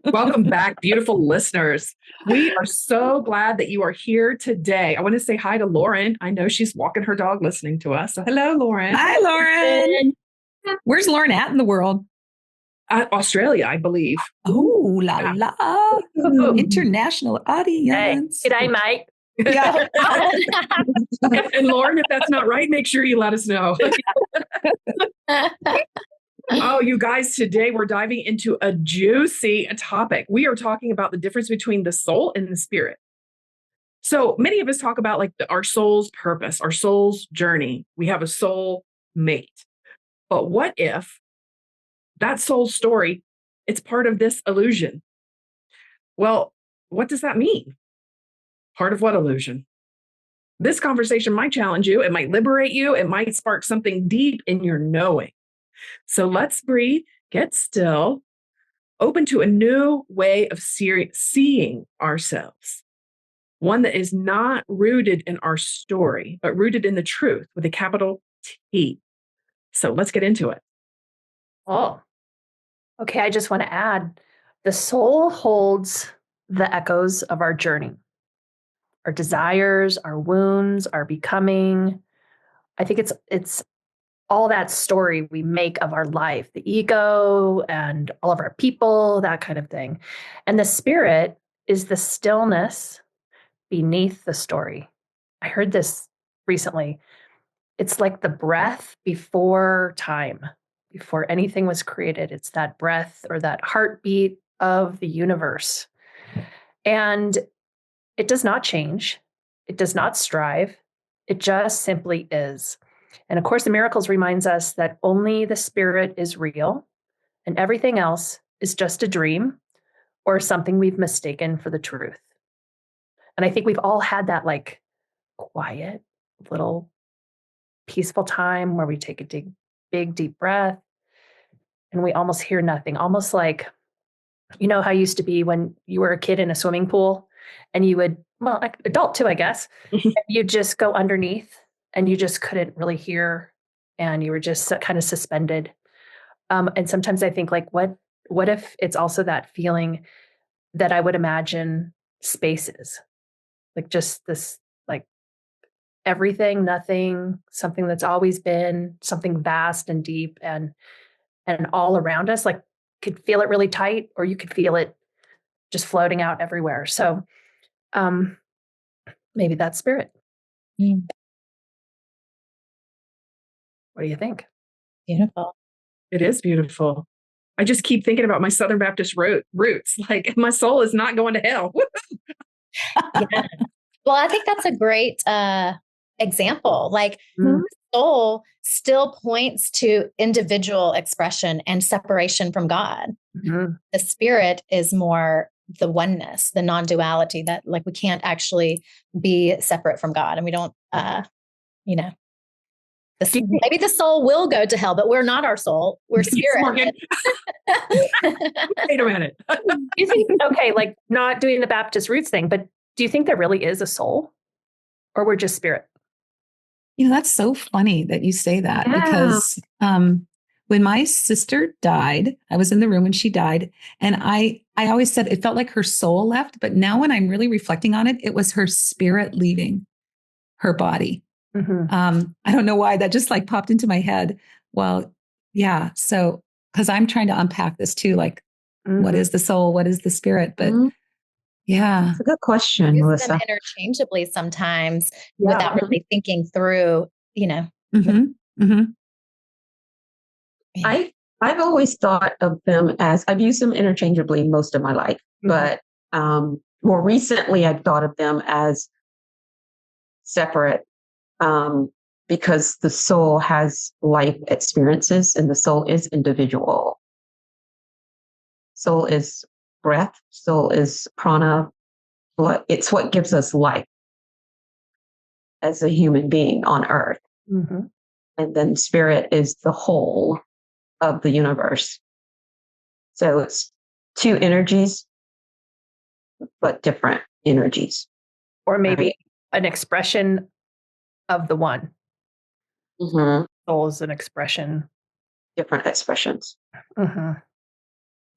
Welcome back, beautiful listeners. We are so glad that you are here today. I want to say hi to Lauren. I know she's walking her dog listening to us. So hello, Lauren. Hi, Lauren. Where's Lauren at in the world? Australia, I believe. Oh, la la. International audience. Hey, g'day, mate. Yeah. And Lauren, if that's not right, make sure you let us know. Oh, you guys, today we're diving into a juicy topic. We are talking about the difference between the soul and the spirit. So many of us talk about like our soul's purpose, our soul's journey. We have a soul mate. But what if that soul story, it's part of this illusion? Well, what does that mean? Part of what illusion? This conversation might challenge you. It might liberate you. It might spark something deep in your knowing. So let's breathe, get still, open to a new way of seeing ourselves. One that is not rooted in our story, but rooted in the truth with a capital T. So let's get into it. Oh, okay. I just want to add, the soul holds the echoes of our journey, our desires, our wounds, our becoming. I think it's all that story we make of our life, the ego and all of our people, that kind of thing. And the spirit is the stillness beneath the story. I heard this recently. It's like the breath before time, before anything was created. It's that breath or that heartbeat of the universe. And it does not change. It does not strive. It just simply is. And of course, the Miracles reminds us that only the spirit is real and everything else is just a dream or something we've mistaken for the truth. And I think we've all had that like quiet, little peaceful time where we take a big, deep breath and we almost hear nothing, almost like, you know, how it used to be when you were a kid in a swimming pool and you would, well, adult too, I guess, you just go underneath and you just couldn't really hear and you were just kind of suspended. And sometimes I think like, what if it's also that feeling that I would imagine space is? Like just this, like everything, nothing, something that's always been, something vast and deep and all around us, like could feel it really tight or you could feel it just floating out everywhere. So maybe that's spirit. Mm. What do you think? Beautiful. It is beautiful. I just keep thinking about my Southern Baptist roots. Like my soul is not going to hell. Yeah. Well, I think that's a great example. Like the soul still points to individual expression and separation from God. Mm-hmm. The spirit is more the oneness, the non-duality, that like we can't actually be separate from God. And we don't, maybe the soul will go to hell, but we're not our soul. We're spirit. Wait a minute. You think, okay, like not doing the Baptist roots thing, but do you think there really is a soul or we're just spirit? You know, that's so funny that you say that because when my sister died, I was in the room when she died. And I always said it felt like her soul left. But now when I'm really reflecting on it, it was her spirit leaving her body. Mm-hmm. I don't know why that just like popped into my head. Well, yeah. So, because I'm trying to unpack this too, like, what is the soul? What is the spirit? But yeah. It's a good question, Use Melissa. them interchangeably sometimes without really thinking through, Mm-hmm. Mm-hmm. I've always thought of them as, I've used them interchangeably most of my life, but more recently I've thought of them as separate because the soul has life experiences and the soul is individual. Soul is breath, soul is prana. It's what gives us life as a human being on earth. Mm-hmm. And then spirit is the whole of the universe. So it's two energies, but different energies. Or maybe an expression of the one. Mm-hmm. Soul is an expression. Different expressions. Mm-hmm.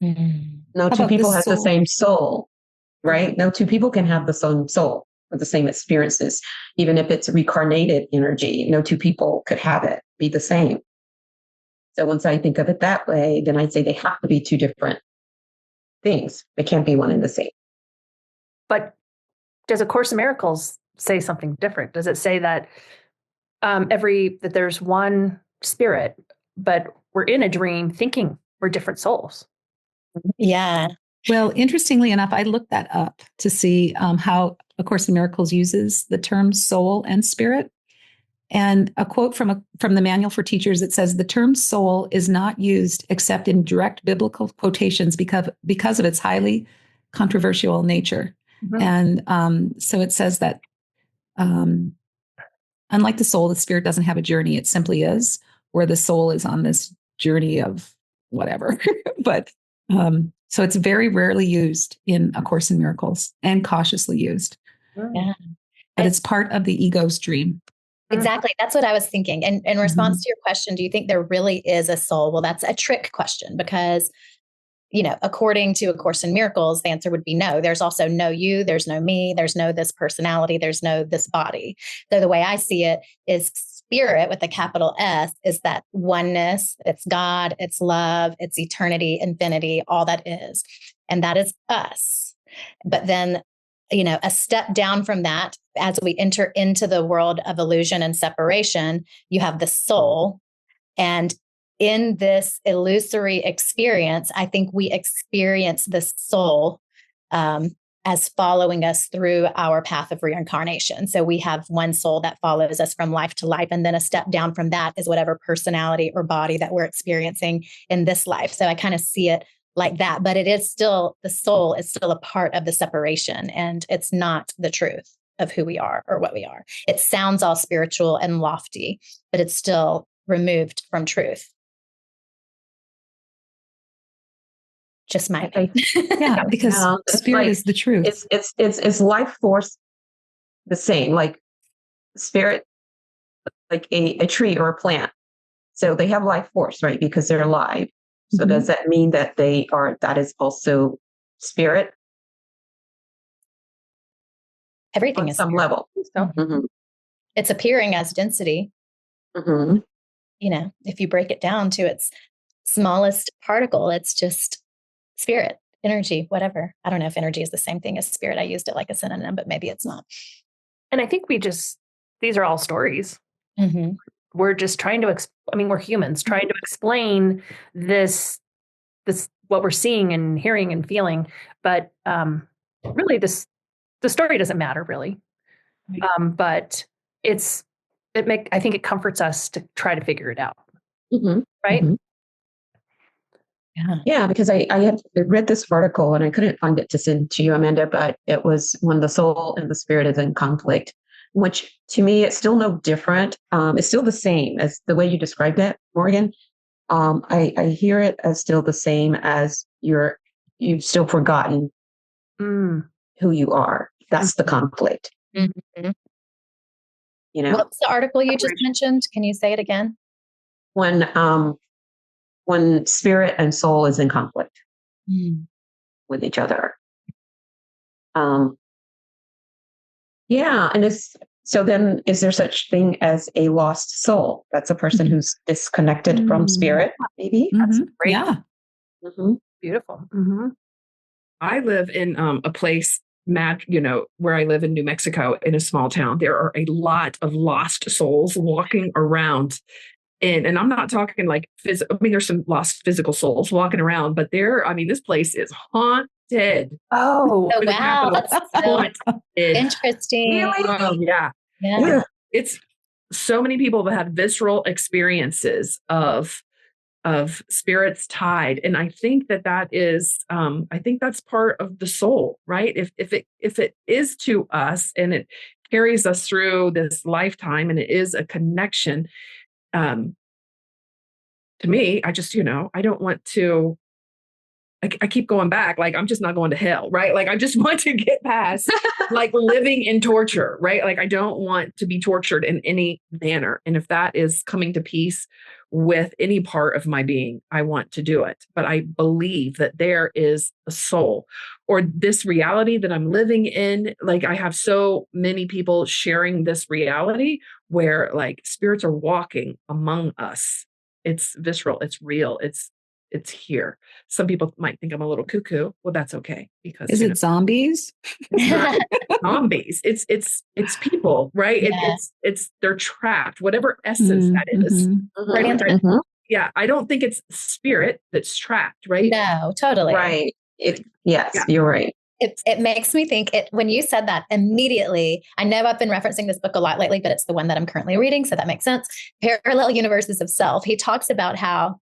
Mm. No How two about the people have the soul? same soul, right? No two people can have the same soul or the same experiences, even if it's reincarnated energy. No two people could have it be the same. So once I think of it that way, then I'd say they have to be two different things. They can't be one and the same. But does A Course in Miracles say something different? Does it say that that there's one spirit, but we're in a dream thinking we're different souls? Yeah. Well, interestingly enough, I looked that up to see how A Course in Miracles uses the term soul and spirit. And a quote from the Manual for Teachers, it says, the term soul is not used except in direct biblical quotations because of its highly controversial nature. Mm-hmm. And so it says that unlike the soul, the spirit doesn't have a journey. It simply is, where the soul is on this journey of whatever. But so it's very rarely used in A Course in Miracles and cautiously used. Yeah. But it's part of the ego's dream. Exactly. That's what I was thinking. And in response to your question, do you think there really is a soul? Well, that's a trick question because, according to A Course in Miracles, the answer would be no. There's also no you, there's no me, there's no this personality, there's no this body. So the way I see it is spirit with a capital S is that oneness. It's God, it's love, it's eternity, infinity, all that is. And that is us. But then a step down from that, as we enter into the world of illusion and separation, you have the soul. And in this illusory experience, I think we experience the soul as following us through our path of reincarnation. So we have one soul that follows us from life to life. And then a step down from that is whatever personality or body that we're experiencing in this life. So I kind of see it like that, but it is still, the soul is still a part of the separation, and it's not the truth of who we are or what we are. It sounds all spiritual and lofty, but it's still removed from truth. Just my opinion. Yeah, because spirit is the truth. It's life force the same, like spirit, like a tree or a plant. So they have life force, right? Because they're alive. So does that mean that that is also spirit? Everything on is some spirit. level. So, It's appearing as density. If you break it down to its smallest particle, it's just spirit, energy, whatever. I don't know if energy is the same thing as spirit. I used it like a synonym, but maybe it's not. And I think these are all stories. Mm-hmm. We're just trying to, we're humans trying to explain this, what we're seeing and hearing and feeling. But really the story doesn't matter really. But I think it comforts us to try to figure it out. Right? Yeah, because I had read this article and I couldn't find it to send to you, Amanda, but it was when the soul and the spirit is in conflict, which to me, it's still no different. It's still the same as the way you described it, Morgan. I hear it as still the same as you've still forgotten who you are. That's the conflict. Mm-hmm. What's the article you just mentioned? Can you say it again? When spirit and soul is in conflict with each other. And so then is there such thing as a lost soul? That's a person who's disconnected from spirit, maybe? That's great. Yeah. Beautiful. I live in a place, where I live in New Mexico in a small town. There are a lot of lost souls walking around. And I'm not talking like there's some lost physical souls walking around, but this place is haunted. Oh wow. That's so interesting. Really? Oh, yeah. It's so many people have had visceral experiences of spirits tied. And I think that is, I think that's part of the soul, right? If it is to us and it carries us through this lifetime and it is a connection, to me, I just, I don't want to, I keep going back. Like, I'm just not going to hell, right? Like, I just want to get past like living in torture, right? Like, I don't want to be tortured in any manner. And if that is coming to peace with any part of my being, I want to do it. But I believe that there is a soul, or this reality that I'm living in. Like, I have so many people sharing this reality where like spirits are walking among us. It's visceral, it's real, it's here. Some people might think I'm a little cuckoo. Well, that's okay, because Is it zombies? it's not zombies. It's people, right? Yeah. It's they're trapped, whatever essence that is. Right answer. Yeah, I don't think it's spirit that's trapped, right? No, totally. Right. Yes, Yeah. you're right. It makes me think when you said that immediately, I know I've been referencing this book a lot lately, but it's the one that I'm currently reading. So that makes sense. Parallel Universes of Self. He talks about how,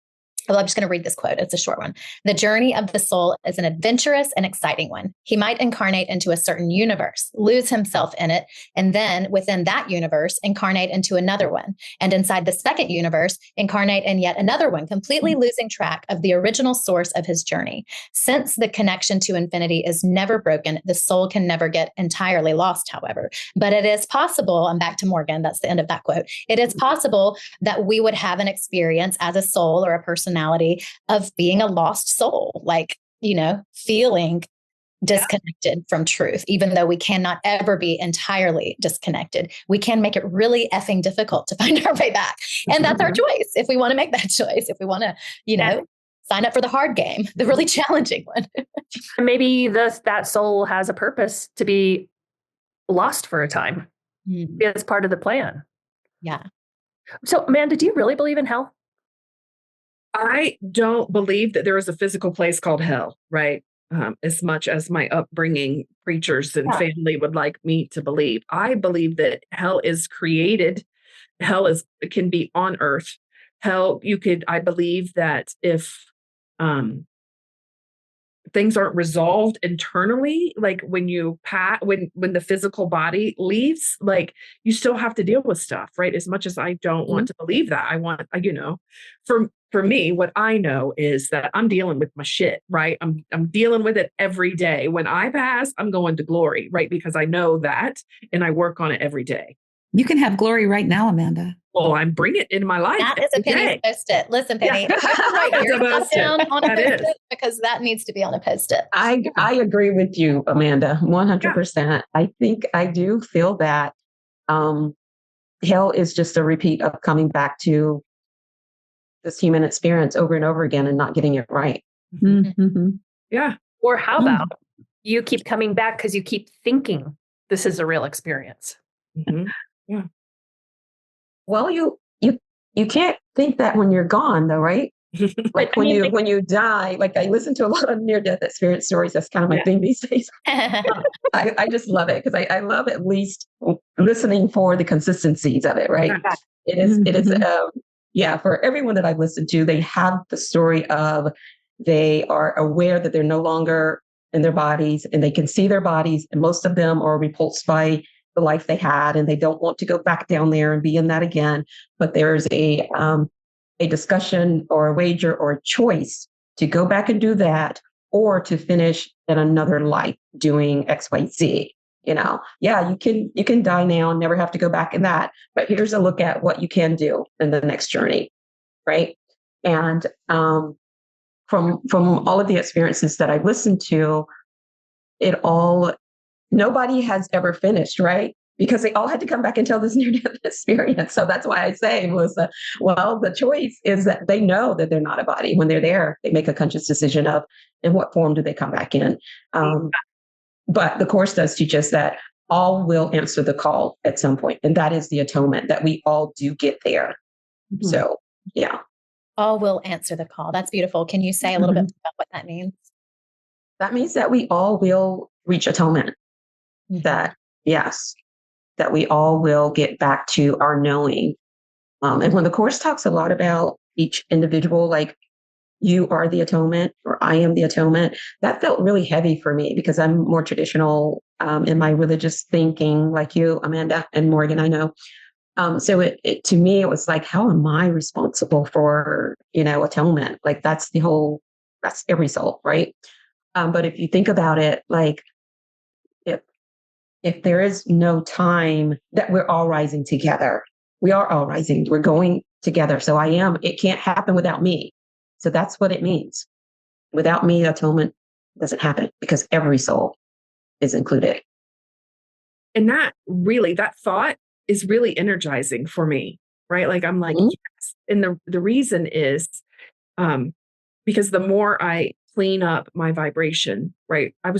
well, I'm just going to read this quote. It's a short one. The journey of the soul is an adventurous and exciting one. He might incarnate into a certain universe, lose himself in it, and then within that universe, incarnate into another one. And inside the second universe, incarnate in yet another one, completely losing track of the original source of his journey. Since the connection to infinity is never broken, the soul can never get entirely lost, however. But it is possible, I'm back to Morgan, that's the end of that quote. It is possible that we would have an experience as a soul or a personality of being a lost soul, like, feeling disconnected from truth, even though we cannot ever be entirely disconnected. We can make it really effing difficult to find our way back. And that's our choice. If we want to make that choice, if we want to, sign up for the hard game, the really challenging one. Maybe that soul has a purpose to be lost for a time. It's part of the plan. Yeah. So, Amanda, do you really believe in hell? I don't believe that there is a physical place called hell, right? As much as my upbringing, preachers and family would like me to believe. I believe that hell is created. Hell can be on earth. Hell, I believe that if things aren't resolved internally, like when the physical body leaves, like you still have to deal with stuff, right? As much as I don't want to believe that, for me, what I know is that I'm dealing with my shit, right? I'm dealing with it every day. When I pass, I'm going to glory, right? Because I know that, and I work on it every day. You can have glory right now, Amanda. Well, I'm bringing it in my life. That is a Penny's Post-it. Listen, Penny, write your stuff down on a Post-it, because that needs to be on a Post-it. I agree with you, Amanda, 100%. I think I do feel that hell is just a repeat of coming back to this human experience over and over again and not getting it right. Yeah. Or how about you keep coming back because you keep thinking this is a real experience? Yeah. Well, you can't think that when you're gone, though, right? Like when you die. Like, I listen to a lot of near-death experience stories. That's kind of my thing these days. I just love it because I love at least listening for the consistencies of it, right? It is. For everyone that I've listened to, they have the story of they are aware that they're no longer in their bodies and they can see their bodies, and most of them are repulsed by the life they had and they don't want to go back down there and be in that again. But there's a discussion or a wager or a choice to go back and do that, or to finish in another life doing XYZ. You can die now and never have to go back in that. But here's a look at what you can do in the next journey, right? And from all of the experiences that I've listened to, nobody has ever finished, right? Because they all had to come back and tell this near-death experience. So that's why I say, Melissa, the choice is that they know that they're not a body. When they're there, they make a conscious decision of in what form do they come back in. But the Course does teach us that all will answer the call at some point. And that is the atonement, that we all do get there. So, yeah. All will answer the call. That's beautiful. Can you say a little bit about what that means? That means that we all will reach atonement. That we all will get back to our knowing. And when the Course talks a lot about each individual, like you are the atonement or I am the atonement, that felt really heavy for me because I'm more traditional in my religious thinking, like you, Amanda, and Morgan, I know. So it to me, it was like, how am I responsible for, atonement? Like that's every soul, right? But if you think about it, like if there is no time that we're all rising together, we are all rising. We're going together. So it can't happen without me. So that's what it means. Without me, atonement doesn't happen because every soul is included. And that thought is really energizing for me, right? Like, I'm like, yes. And the reason is, because the more I clean up my vibration, right? I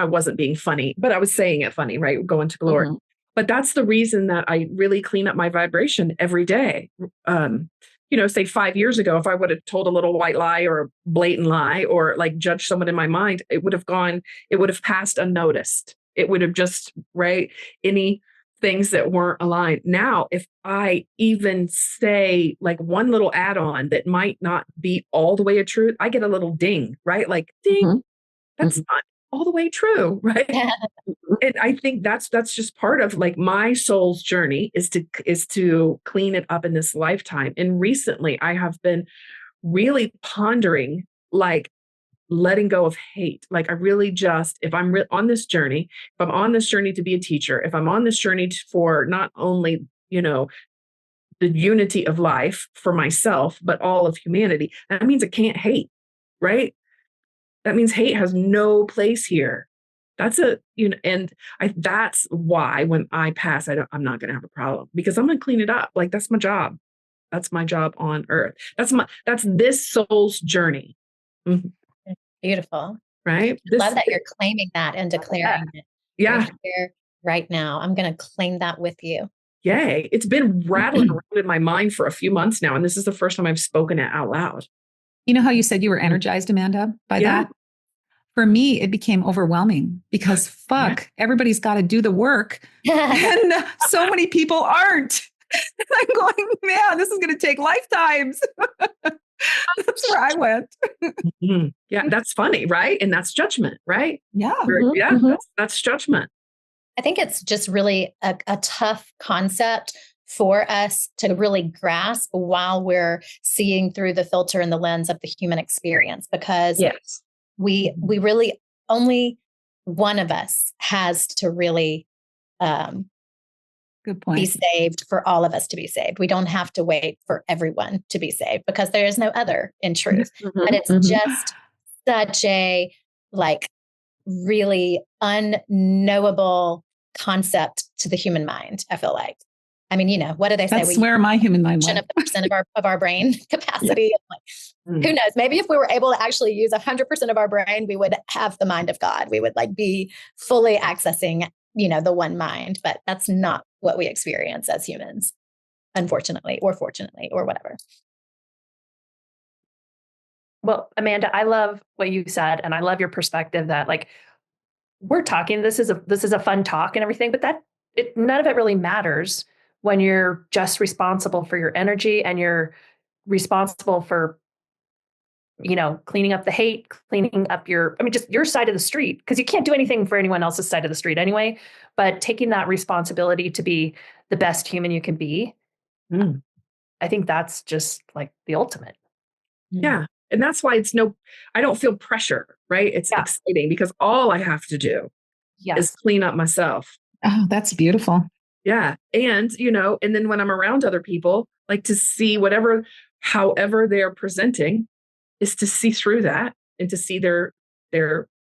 wasn't being funny, but I was saying it funny, right? Going to glory. But that's the reason that I really clean up my vibration every day. Say 5 years ago, if I would have told a little white lie or a blatant lie or like judged someone in my mind, it would have passed unnoticed. It would have just, right? Any things that weren't aligned. Now, if I even say like one little add-on that might not be all the way a truth, I get a little ding, right? Like ding, that's not all the way true, right? And I think that's just part of like my soul's journey is to clean it up in this lifetime. And recently I have been really pondering like letting go of hate. Like I really just, if I'm on this journey, if I'm on this journey to be a teacher, if I'm on this journey for not only, the unity of life for myself, but all of humanity, that means I can't hate, right? That means hate has no place here. That's that's why when I pass, I'm not going to have a problem because I'm going to clean it up. Like that's my job. That's my job on earth. That's this soul's journey. Beautiful. Right. Love that you're claiming that and declaring it. Yeah. Right here, right now. I'm going to claim that with you. Yay. It's been rattling around in my mind for a few months now. And this is the first time I've spoken it out loud. You know how you said you were energized, Amanda, by that? For me, it became overwhelming because everybody's got to do the work. And so many people aren't. I'm going, man, this is going to take lifetimes. That's where I went. Yeah, that's funny, right? And that's judgment, right? Yeah. That's judgment. I think it's just really a tough concept for us to really grasp while we're seeing through the filter and the lens of the human experience, because we really, only one of us has to really good point. be saved for all of us to be saved. We don't have to wait for everyone to be saved because there is no other in truth. But it's just such a really unknowable concept to the human mind, I feel like. I mean, what do they say? That's where my human mind went. Percent of our brain capacity. Who knows? Maybe if we were able to actually use 100% of our brain, we would have the mind of God. We would be fully accessing, the one mind. But that's not what we experience as humans, unfortunately, or fortunately, or whatever. Well, Amanda, I love what you said, and I love your perspective that we're talking. This is a fun talk and everything, but none of it really matters when you're just responsible for your energy and you're responsible for, cleaning up the hate, cleaning up just your side of the street, because you can't do anything for anyone else's side of the street anyway. But taking that responsibility to be the best human you can be, I think that's just the ultimate. Yeah. And that's why I don't feel pressure, right? It's exciting because all I have to do is clean up myself. Oh, that's beautiful. Yeah. And, and then when I'm around other people, to see however they're presenting is to see through that and to see their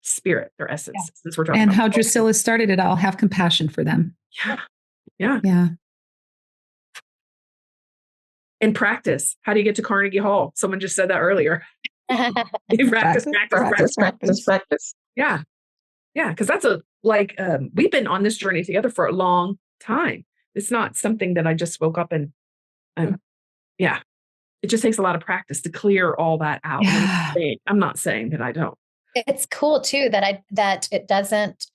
spirit, their essence. Since we're talking and about how Drusilla started it all, have compassion for them. Yeah. And practice. How do you get to Carnegie Hall? Someone just said that earlier. Practice. Yeah. Yeah. Because that's we've been on this journey together for a long time. It's not something that I just woke up and it just takes a lot of practice to clear all that out. I'm not saying that I don't. It's cool too that it doesn't,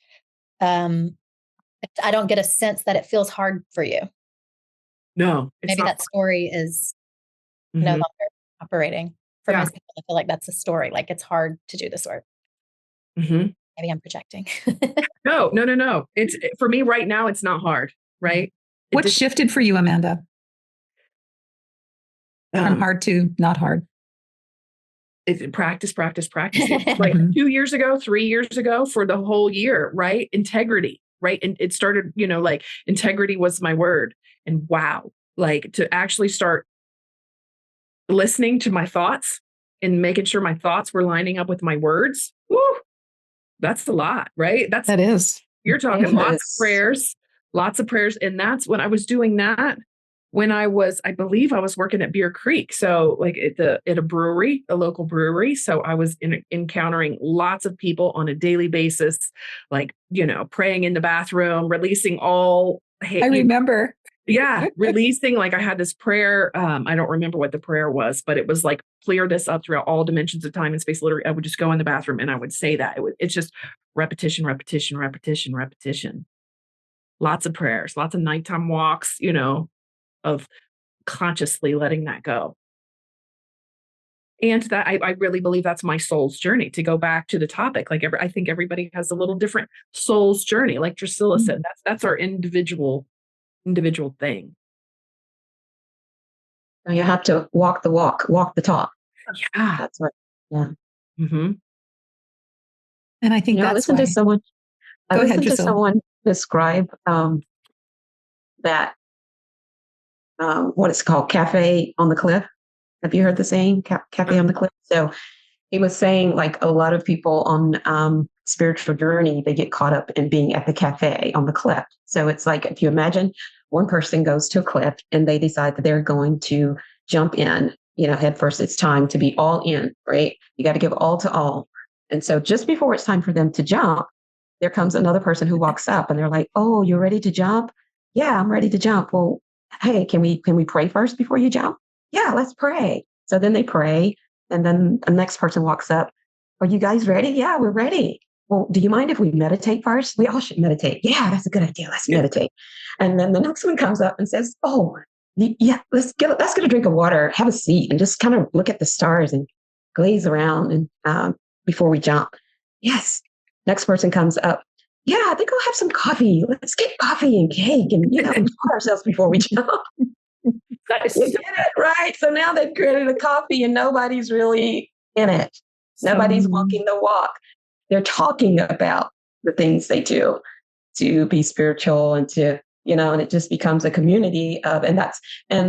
I don't get a sense that it feels hard for you. No, maybe that story is no longer operating. For myself, I feel like that's a story. It's hard to do this work. Maybe I'm projecting. No. It's for me right now. It's not hard, right? What shifted for you, Amanda? From hard to not hard. Practice. 2 years ago, 3 years ago, for the whole year, right? Integrity, right? And it started, integrity was my word. And wow, to actually start listening to my thoughts and making sure my thoughts were lining up with my words. Woo, that's a lot, right? That is. You're talking lots of prayers. And that's when I was doing that when I believe I was working at Beer Creek. So like at a brewery, a local brewery. So I was encountering lots of people on a daily basis, like, praying in the bathroom, releasing all hate. I remember. Yeah. Releasing, like I had this prayer. I don't remember what the prayer was, but it was like, clear this up throughout all dimensions of time and space. Literally, I would just go in the bathroom and I would say that. It's just repetition, repetition, repetition, repetition. Lots of prayers, lots of nighttime walks, of consciously letting that go. And that I really believe that's my soul's journey, to go back to the topic. Like I think everybody has a little different soul's journey. Like Drusilla said, that's our individual thing. You have to walk the walk, walk the talk. Yeah. That's what, yeah. Mm-hmm. And I think I listened to someone describe that, what it's called, cafe on the cliff. Have you heard the saying, cafe on the cliff? So he was saying, like, a lot of people on spiritual journey, they get caught up in being at the cafe on the cliff. So it's like, if you imagine one person goes to a cliff and they decide that they're going to jump in, head first. It's time to be all in, right? You got to give all to all. And so just before it's time for them to jump, there comes another person who walks up and they're like, "Oh, you're ready to jump?" "Yeah, I'm ready to jump." "Well, hey, can we pray first before you jump?" "Yeah, let's pray." So then they pray. And then the next person walks up. "Are you guys ready?" "Yeah, we're ready." "Well, do you mind if we meditate first?" "We all should meditate." "Yeah, that's a good idea. Let's meditate." And then the next one comes up and says, "Oh, yeah, let's get a drink of water, have a seat, and just kind of look at the stars and glaze around and before we jump." "Yes." Next person comes up. "Yeah, I think I'll have some coffee. Let's get coffee and cake and enjoy ourselves before we jump." Nice. You get it, right? So now they've created a coffee and nobody's really in it. Nobody's walking the walk. They're talking about the things they do to be spiritual and to, and it just becomes a community of, and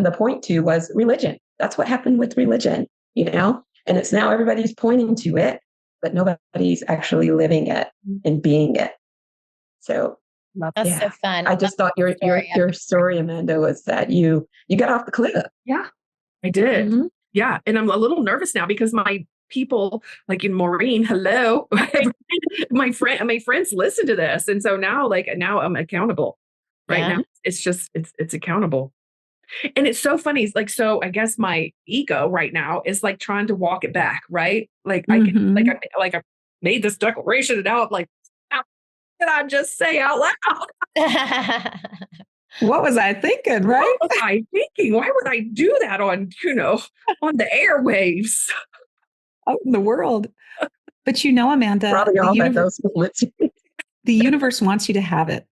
the point too was religion. That's what happened with religion, and it's now everybody's pointing to it, but nobody's actually living it and being it. So that's so fun. I just thought your story, Amanda, was that you got off the cliff. Yeah, I did. Mm-hmm. Yeah. And I'm a little nervous now because my people, like in Maureen, hello, my friends listen to this. And so now I'm accountable right now. It's just, it's accountable. And it's so funny. It's like, so I guess my ego right now is like trying to walk it back. Right. Like I made this declaration and now I'm like, how did I just say out loud? What was I thinking, right? What was I thinking? Why would I do that on the airwaves? Out in the world. But Amanda, the universe wants you to have it.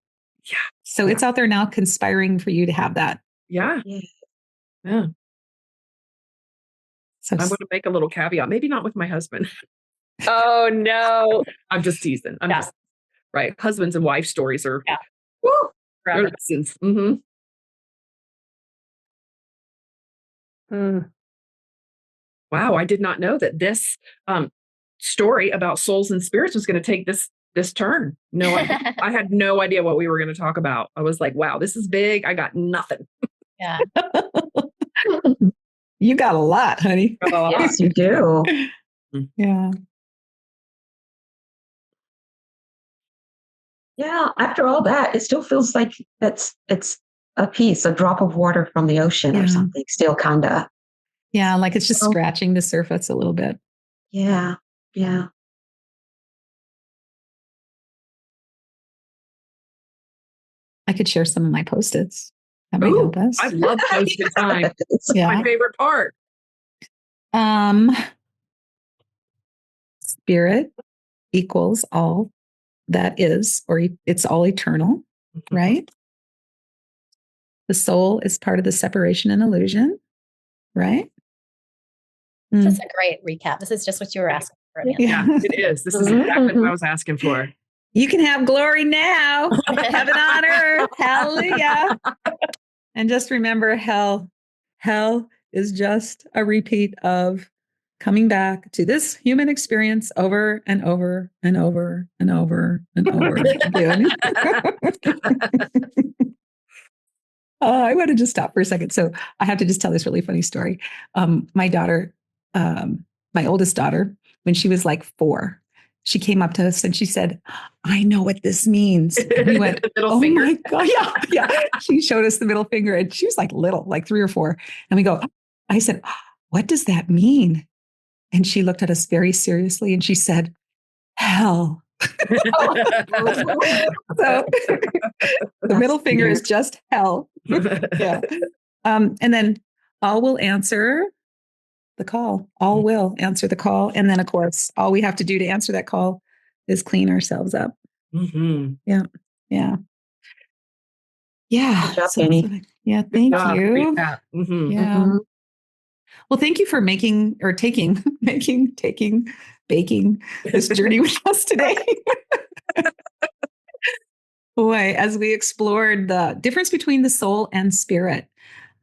Yeah. So it's out there now conspiring for you to have that. Yeah. Yeah. So I'm going to make a little caveat. Maybe not with my husband. Oh, no. I'm just teasing. Right. Husbands and wife stories are lessons. Mm-hmm. Wow. I did not know that this story about souls and spirits was going to take this turn. No, I had no idea what we were going to talk about. I was like, wow, this is big. I got nothing. Yeah. You got a lot, honey. Yes, you do. Yeah. Yeah. After all that, it still feels like it's a drop of water from the ocean or something. Still kind of. Yeah, like it's just scratching the surface a little bit. Yeah. Yeah. I could share some of my Post-its. That might help us. I love Post-it time. It's my favorite part. Spirit equals all that is, or it's all eternal, right? The soul is part of the separation and illusion, right? This is a great recap. This is just what you were asking for, Amanda. Yeah, it is. This is exactly what I was asking for. You can have glory now. Heaven on earth. Hallelujah. And just remember, hell is just a repeat of coming back to this human experience over and over and over and over and over again. I want to just stop for a second. So I have to just tell this really funny story. My daughter, my oldest daughter, when she was like 4, she came up to us and she said, I know what this means. And we went, oh finger. My God. Yeah. She showed us the middle finger and she was like little, like 3 or 4. And we go, I said, what does that mean? And she looked at us very seriously and she said, hell. So the middle finger is just hell. Yeah. And then all will answer the call. All will answer the call. And then, of course, all we have to do to answer that call is clean ourselves up. Mm-hmm. Yeah. Yeah. Yeah. Good job, Penny. Yeah. Thank you. Mm-hmm. Yeah. Mm-hmm. Well, thank you for baking this journey with us today. Boy, as we explored the difference between the soul and spirit.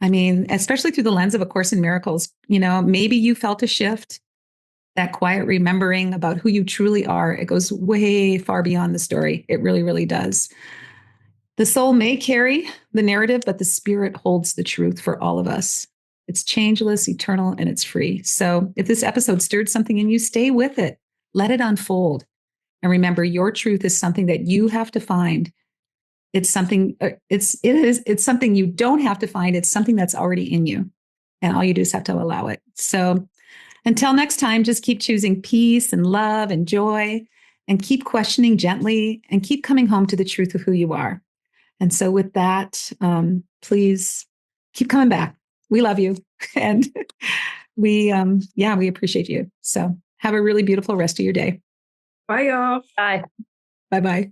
I mean, especially through the lens of A Course in Miracles, maybe you felt a shift, that quiet remembering about who you truly are. It goes way far beyond the story. It really, really does. The soul may carry the narrative, but the spirit holds the truth for all of us. It's changeless, eternal, and it's free. So if this episode stirred something in you, stay with it. Let it unfold. And remember, your truth is something that you have to find. It's something, it's something you don't have to find. It's something that's already in you. And all you do is have to allow it. So until next time, just keep choosing peace and love and joy, and keep questioning gently, and keep coming home to the truth of who you are. And so with that, please keep coming back. We love you. And we appreciate you. So have a really beautiful rest of your day. Bye, y'all. Bye. Bye-bye.